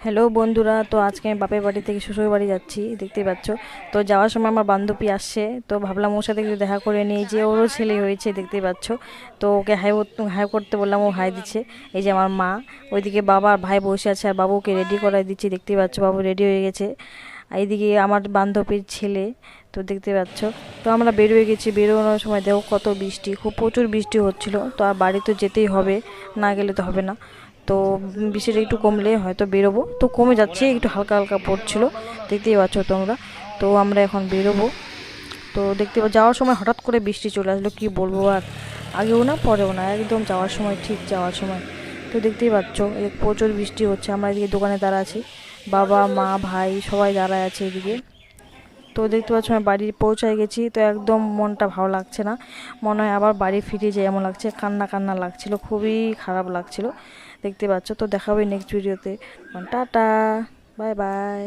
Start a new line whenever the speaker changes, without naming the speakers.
Hello বন্ধুরা, তো আজকে আমি বাপের বাড়ি থেকে শ্বশুর বাড়ি যাচ্ছি, দেখতেই পাচ্ছ। তো যাওয়ার সময় আমার বান্ধবী আসছে, তো ভাবলাম ওর সাথে একটু দেখা করে নিই, যে ওরও ছেলে হয়েছে, দেখতেই পাচ্ছ। তো ওকে হাই হাই করতে বললাম, ও হাই দিচ্ছে। এই যে আমার মা, ওইদিকে বাবা আর ভাই বসে আছে, আর বাবুকে রেডি করাই দিচ্ছি, দেখতেই পাচ্ছ, বাবু রেডি হয়ে গেছে। আর এইদিকে আমার বান্ধবীর ছেলে, তো দেখতে পাচ্ছ। তো আমরা বেরোয় গেছি, বেরোনোর সময় দেখো কত বৃষ্টি, খুব প্রচুর বৃষ্টি হচ্ছিল। তো আর বাড়ি তো যেতেই হবে, না গেলে তো হবে না। তো বৃষ্টিটা একটু কমলে হয়তো বেরোবো, তো কমে যাচ্ছে, একটু হালকা হালকা পড়ছিল, দেখতেই পাচ্ছ তোমরা। তো আমরা এখন বেরোবো। তো দেখতে যাওয়ার সময় হঠাৎ করে বৃষ্টি চলে আসলো, কি বলবো আর, আগেও না পরেও না, একদম যাওয়ার সময়, ঠিক যাওয়ার সময়। তো দেখতেই পাচ্ছ এই প্রচুর বৃষ্টি হচ্ছে, আমরা এদিকে দোকানে দাঁড়া আছি, বাবা মা ভাই সবাই দাঁড়ায় আছে এদিকে। তো দেখতে পাচ্ছ আমি বাড়ি পৌঁছায় গেছি, তো একদম মনটা ভালো লাগছে না, মনে হয় আবার বাড়ি ফিরে যাই এমন লাগছে, কান্না কান্না লাগছিল, খুবই খারাপ লাগছিল, দেখতে পাচ্ছ। তো দেখা হবে নেক্সট ভিডিওতে। Tata, bye bye.